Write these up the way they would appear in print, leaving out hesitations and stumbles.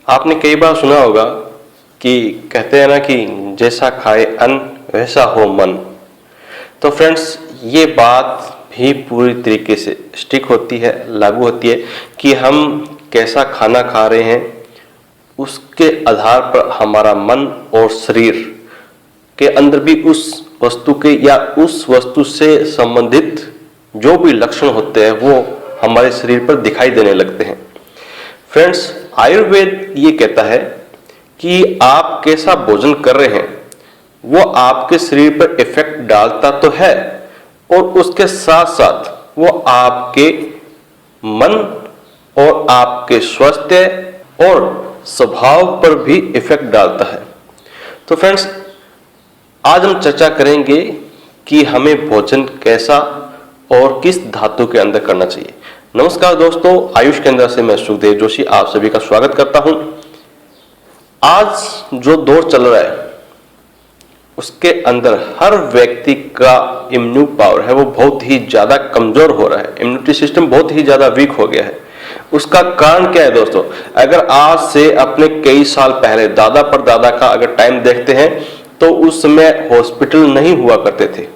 आपने कई बार सुना होगा कि कहते हैं ना कि जैसा खाए अन्न वैसा हो मन। तो फ्रेंड्स, ये बात भी पूरी तरीके से स्टिक होती है, लागू होती है कि हम कैसा खाना खा रहे हैं उसके आधार पर हमारा मन और शरीर के अंदर भी उस वस्तु के या उस वस्तु से संबंधित जो भी लक्षण होते हैं वो हमारे शरीर पर दिखाई देने लगते हैं। फ्रेंड्स, आयुर्वेद ये कहता है कि आप कैसा भोजन कर रहे हैं वो आपके शरीर पर इफेक्ट डालता तो है और उसके साथ साथ वो आपके मन और आपके स्वास्थ्य और स्वभाव पर भी इफेक्ट डालता है। तो फ्रेंड्स, आज हम चर्चा करेंगे कि हमें भोजन कैसा और किस धातु के अंदर करना चाहिए। नमस्कार दोस्तों, आयुष केंद्र से मैं सुखदेव जोशी आप सभी का स्वागत करता हूं। आज जो दौर चल रहा है उसके अंदर हर व्यक्ति का इम्यून पावर है वो बहुत ही ज्यादा कमजोर हो रहा है, इम्यूनिटी सिस्टम बहुत ही ज्यादा वीक हो गया है। उसका कारण क्या है दोस्तों? अगर आज से अपने कई साल पहले दादा परदादा का अगर टाइम देखते हैं तो उस समय हॉस्पिटल नहीं हुआ करते थे,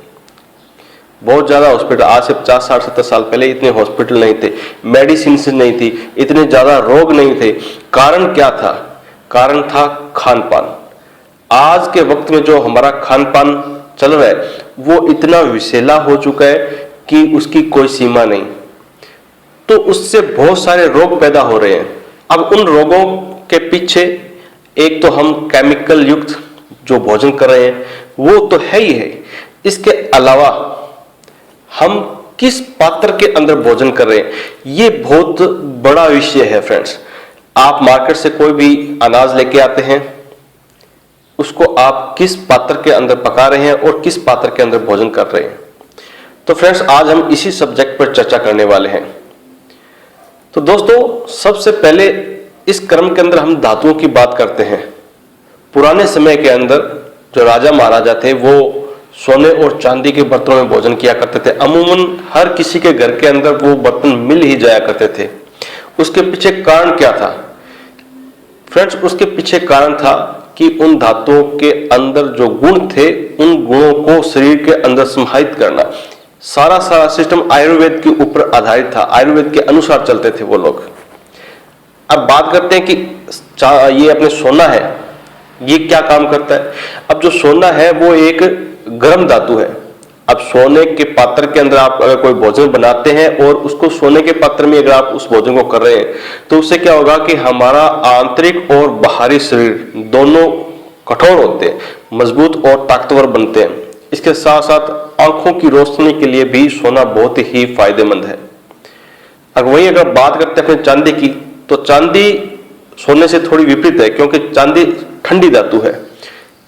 बहुत ज्यादा हॉस्पिटल। आज से 50 60 70 साल पहले इतने हॉस्पिटल नहीं थे, मेडिसिन नहीं थी, इतने ज्यादा रोग नहीं थे। कारण क्या था? कारण था खान पान। आज के वक्त में जो हमारा खान पान चल रहा है वो इतना विषैला हो चुका है कि उसकी कोई सीमा नहीं, तो उससे बहुत सारे रोग पैदा हो रहे हैं। अब उन रोगों के पीछे एक तो हम केमिकल युक्त जो भोजन कर रहे हैं वो तो है ही है, इसके अलावा हम किस पात्र के अंदर भोजन कर रहे हैं ये बहुत बड़ा विषय है। फ्रेंड्स, आप मार्केट से कोई भी अनाज लेके आते हैं, उसको आप किस पात्र के अंदर पका रहे हैं और किस पात्र के अंदर भोजन कर रहे हैं। तो फ्रेंड्स, आज हम इसी सब्जेक्ट पर चर्चा करने वाले हैं। तो दोस्तों, सबसे पहले इस क्रम के अंदर हम धातुओं की बात करते हैं। पुराने समय के अंदर जो राजा महाराजा थे वो सोने और चांदी के बर्तनों में भोजन किया करते थे। अमूमन हर किसी के घर के अंदर वो बर्तन मिल ही जाया करते थे। उसके पीछे कारण क्या था? फ्रेंड्स, उसके पीछे कारण था कि उन धातुओं के अंदर जो गुण थे उन गुणों को शरीर के अंदर समाहित करना। सारा सिस्टम आयुर्वेद के ऊपर आधारित था, आयुर्वेद के अनुसार चलते थे वो लोग। अब बात करते हैं कि ये अपने सोना है, ये क्या काम करता है? अब जो सोना है वो एक गर्म धातु है। अब सोने के पात्र के अंदर आप अगर कोई भोजन बनाते हैं और उसको सोने के पात्र में अगर आप उस भोजन को कर रहे हैं तो उससे क्या होगा कि हमारा आंतरिक और बाहरी शरीर दोनों कठोर होते हैं, मजबूत और ताकतवर बनते हैं। इसके साथ साथ आंखों की रोशनी के लिए भी सोना बहुत ही फायदेमंद है। अब वही अगर बात करते हैं चांदी की, तो चांदी सोने से थोड़ी विपरीत है क्योंकि चांदी ठंडी धातु है।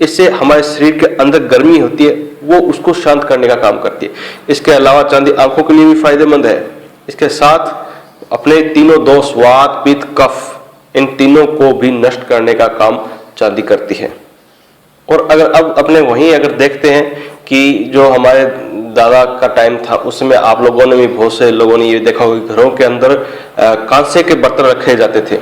इससे हमारे शरीर के अंदर गर्मी होती है वो उसको शांत करने का काम करती है। इसके अलावा चांदी आंखों के लिए भी फायदेमंद है। इसके साथ अपने तीनों दोष वात पित्त कफ, इन तीनों को भी नष्ट करने का काम चांदी करती है। और अगर अब अपने वहीं अगर देखते हैं कि जो हमारे दादा का टाइम था उसमें आप लोगों ने भी, बहुत से लोगों ने ये देखा होगा, घरों के अंदर कांसे के बर्तन रखे जाते थे,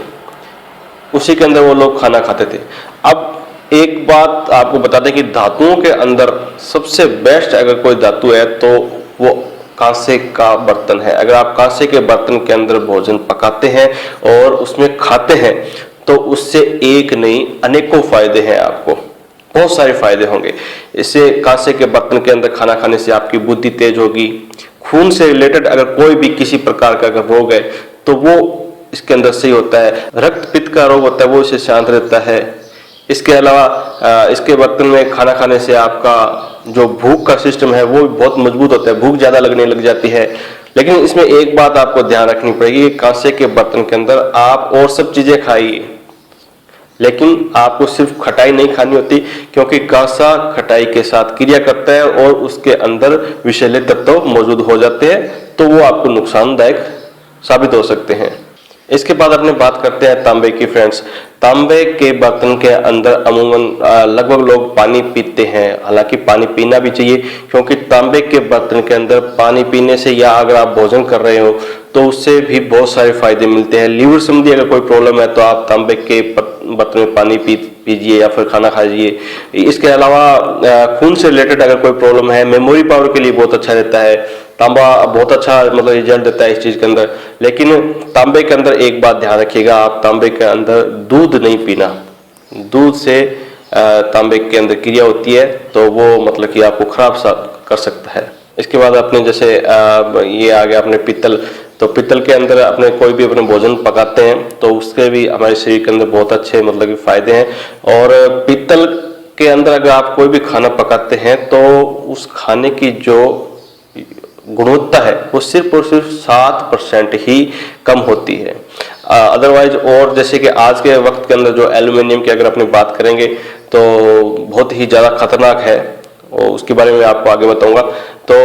उसी के अंदर वो लोग खाना खाते थे। अब एक बात आपको बता दें कि धातुओं के अंदर सबसे बेस्ट अगर कोई धातु है तो वो कांसे का बर्तन है। अगर आप कांसे के बर्तन के अंदर भोजन पकाते हैं और उसमें खाते हैं तो उससे एक नहीं अनेकों फायदे हैं, आपको बहुत सारे फायदे होंगे। इससे कांसे के बर्तन के अंदर खाना खाने से आपकी बुद्धि तेज होगी। खून से रिलेटेड अगर कोई भी किसी प्रकार का अगर रोग है तो वो इसके अंदर सही होता है। रक्त पित्त का रोग होता है वो इससे शांत रहता है। इसके अलावा इसके बर्तन में खाना खाने से आपका जो भूख का सिस्टम है वो बहुत मजबूत होता है, भूख ज्यादा लगने लग जाती है। लेकिन इसमें एक बात आपको ध्यान रखनी पड़ेगी, कांसे के बर्तन के अंदर आप और सब चीजें खाइए, लेकिन आपको सिर्फ खटाई नहीं खानी होती क्योंकि कांसा खटाई के साथ क्रिया करता है और उसके अंदर विषैले तत्व मौजूद हो जाते हैं, तो वो आपको नुकसानदायक साबित हो सकते हैं। इसके बाद अपने बात करते हैं तांबे की फ्रेंड्स। तांबे के बर्तन के अंदर अमूमन लगभग लोग पानी पीते हैं, हालांकि पानी पीना भी चाहिए, क्योंकि तांबे के बर्तन के अंदर पानी पीने से या अगर आप भोजन कर रहे हो तो उससे भी बहुत सारे फायदे मिलते हैं। लीवर संबंधी अगर कोई प्रॉब्लम है तो आप तांबे के बर्तन में पानी पीजिए या फिर खाना खाइए। इसके अलावा खून से रिलेटेड अगर कोई प्रॉब्लम है, मेमोरी पावर के लिए बहुत अच्छा रहता है तांबा, बहुत अच्छा मतलब रिजल्ट देता है इस चीज के अंदर। लेकिन तांबे के अंदर एक बात ध्यान रखिएगा, आप तांबे के अंदर दूध नहीं पीना। दूध से तांबे के अंदर क्रिया होती है तो वो मतलब कि आपको खराब सा कर सकता है। इसके बाद अपने जैसे ये आ गया अपने पीतल, तो पीतल के अंदर अपने कोई भी अपने भोजन पकाते हैं तो उसके भी हमारे शरीर के अंदर बहुत अच्छे मतलब कि फायदे हैं। और पीतल के अंदर अगर आप कोई भी खाना पकाते हैं तो उस खाने की जो गुणवत्ता है वो सिर्फ और सिर्फ 7% ही कम होती है। अदरवाइज और जैसे कि आज के वक्त के अंदर जो एल्यूमिनियम की अगर अपनी बात करेंगे तो बहुत ही ज़्यादा खतरनाक है, और उसके बारे में आपको आगे बताऊंगा। तो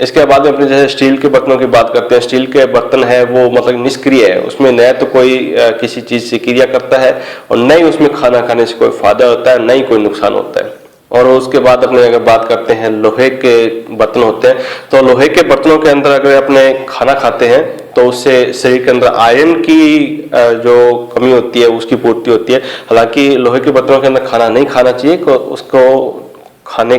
इसके बाद में अपने जैसे स्टील के बर्तनों की बात करते हैं। स्टील के बर्तन है वो मतलब निष्क्रिय है, उसमें न तो कोई किसी चीज़ से क्रिया करता है और न ही उसमें खाना खाने से कोई फायदा होता है, न ही कोई नुकसान होता है। और उसके बाद अपने अगर बात करते हैं लोहे के बर्तन होते हैं, तो लोहे के बर्तनों के अंदर अगर अपने खाना खाते हैं तो उससे शरीर के अंदर आयरन की जो कमी होती है उसकी पूर्ति होती है। हालांकि लोहे के बर्तनों के अंदर खाना नहीं खाना चाहिए, उसको खाने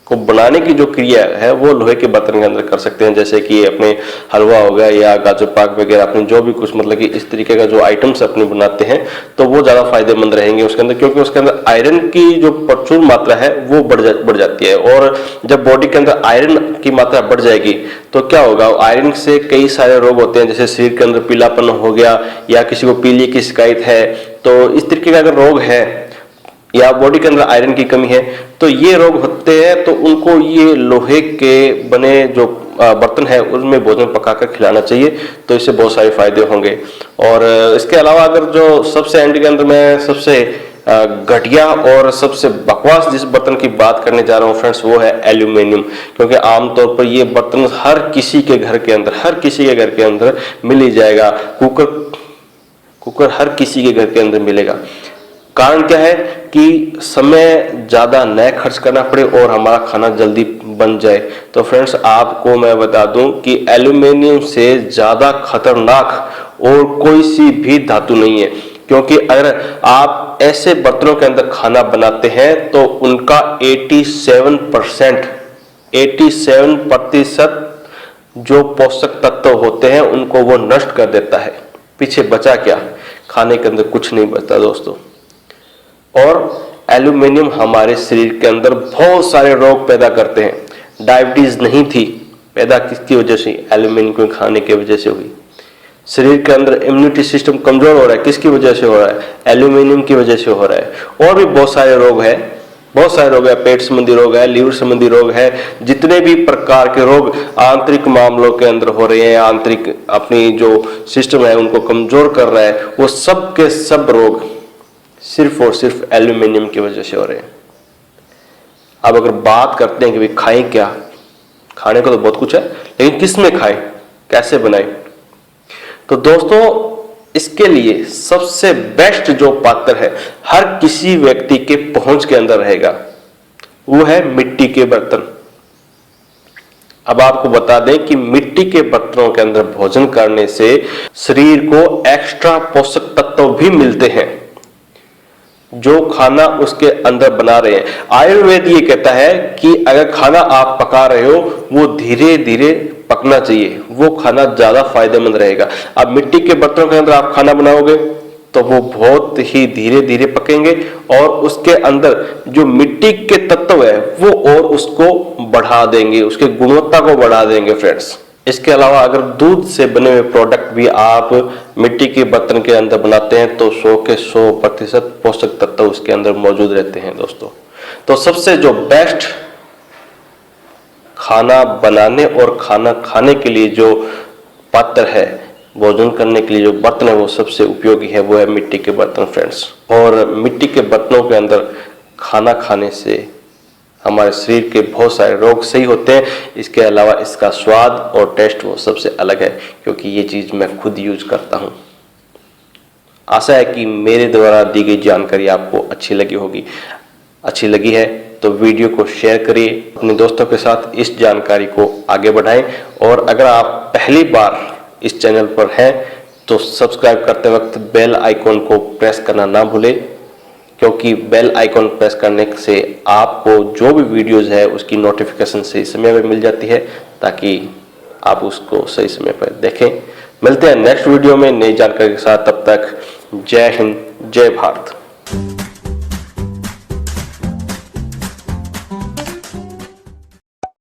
को बनाने की जो क्रिया है वो लोहे के बर्तन के अंदर कर सकते हैं, जैसे कि अपने हलवा हो गया या गाजर पाक वगैरह, अपने जो भी कुछ मतलब कि इस तरीके का जो आइटम्स अपने बनाते हैं तो वो ज़्यादा फायदेमंद रहेंगे उसके अंदर, क्योंकि उसके अंदर आयरन की जो प्रचुर मात्रा है वो बढ़ जाती है। और जब बॉडी के अंदर आयरन की मात्रा बढ़ जाएगी तो क्या होगा, आयरन से कई सारे रोग होते हैं, जैसे शरीर के अंदर पीलापन हो गया या किसी को पीलिया की शिकायत है, तो इस तरीके का अगर रोग है या बॉडी के अंदर आयरन की कमी है तो ये रोग होते हैं, तो उनको ये लोहे के बने जो बर्तन है उसमें भोजन पकाकर खिलाना चाहिए, तो इससे बहुत सारे फायदे होंगे। और इसके अलावा अगर जो सबसे एंड के अंदर मैं सबसे घटिया और सबसे बकवास जिस बर्तन की बात करने जा रहा हूँ फ्रेंड्स वो है एल्यूमिनियम, क्योंकि आमतौर पर ये बर्तन हर किसी के घर के अंदर मिल ही जाएगा। कुकर हर किसी के घर के अंदर मिलेगा। कारण क्या है कि समय ज़्यादा न खर्च करना पड़े और हमारा खाना जल्दी बन जाए। तो फ्रेंड्स आपको मैं बता दूं कि एल्यूमिनियम से ज़्यादा खतरनाक और कोई सी भी धातु नहीं है, क्योंकि अगर आप ऐसे बर्तनों के अंदर खाना बनाते हैं तो उनका 87% जो पोषक तत्व होते हैं उनको वो नष्ट कर देता है। पीछे बचा क्या, खाने के अंदर कुछ नहीं बचता दोस्तों। और एल्यूमिनियम हमारे शरीर के अंदर बहुत सारे रोग पैदा करते हैं। डायबिटीज नहीं थी, पैदा किसकी वजह से, एल्यूमिनियम को खाने की वजह से हुई। शरीर के अंदर इम्यूनिटी सिस्टम कमजोर हो रहा है, किसकी वजह से हो रहा है, एल्यूमिनियम की वजह से हो रहा है। और भी बहुत सारे रोग है, पेट संबंधी रोग है, लीवर संबंधी रोग है, जितने भी प्रकार के रोग आंतरिक मामलों के अंदर हो रहे हैं, आंतरिक अपनी जो सिस्टम है उनको कमजोर कर रहा है, वो सब के सब रोग सिर्फ और सिर्फ एल्यूमिनियम की वजह से हो रहे हैं। अब अगर बात करते हैं कि भाई खाएं क्या, खाने को तो बहुत कुछ है, लेकिन किस में खाएं, कैसे बनाएं, तो दोस्तों इसके लिए सबसे बेस्ट जो पात्र है हर किसी व्यक्ति के पहुंच के अंदर रहेगा वो है मिट्टी के बर्तन। अब आपको बता दें कि मिट्टी के बर्तनों के अंदर भोजन करने से शरीर को एक्स्ट्रा पोषक तत्व भी मिलते हैं जो खाना उसके अंदर बना रहे हैं। आयुर्वेद ये कहता है कि अगर खाना आप पका रहे हो वो धीरे धीरे पकना चाहिए, वो खाना ज्यादा फायदेमंद रहेगा। अब मिट्टी के बर्तनों के अंदर आप खाना बनाओगे तो वो बहुत ही धीरे धीरे पकेंगे और उसके अंदर जो मिट्टी के तत्व है वो और उसको बढ़ा देंगे, उसके गुणवत्ता को बढ़ा देंगे फ्रेंड्स। इसके अलावा अगर दूध से बने हुए प्रोडक्ट भी आप मिट्टी के बर्तन के अंदर बनाते हैं तो 100 के 100% पोषक तत्व उसके अंदर मौजूद रहते हैं दोस्तों। तो सबसे जो बेस्ट खाना बनाने और खाना खाने के लिए जो पात्र है, भोजन करने के लिए जो बर्तन है वो सबसे उपयोगी है, वो है मिट्टी के बर्तन फ्रेंड्स। और मिट्टी के बर्तनों के अंदर खाना खाने से हमारे शरीर के बहुत सारे रोग सही होते हैं। इसके अलावा इसका स्वाद और टेस्ट वो सबसे अलग है, क्योंकि ये चीज़ मैं खुद यूज करता हूँ। आशा है कि मेरे द्वारा दी गई जानकारी आपको अच्छी लगी होगी। अच्छी लगी है तो वीडियो को शेयर करिए, अपने दोस्तों के साथ इस जानकारी को आगे बढ़ाएं। और अगर आप पहली बार इस चैनल पर हैं तो सब्सक्राइब करते वक्त बेल आइकॉन को प्रेस करना ना भूलें, क्योंकि बेल आइकॉन प्रेस करने से आपको जो भी वीडियोस है उसकी नोटिफिकेशन सही समय पर मिल जाती है, ताकि आप उसको सही समय पर देखें। मिलते हैं नेक्स्ट वीडियो में नई जानकारी के साथ, तब तक जय हिंद, जय भारत।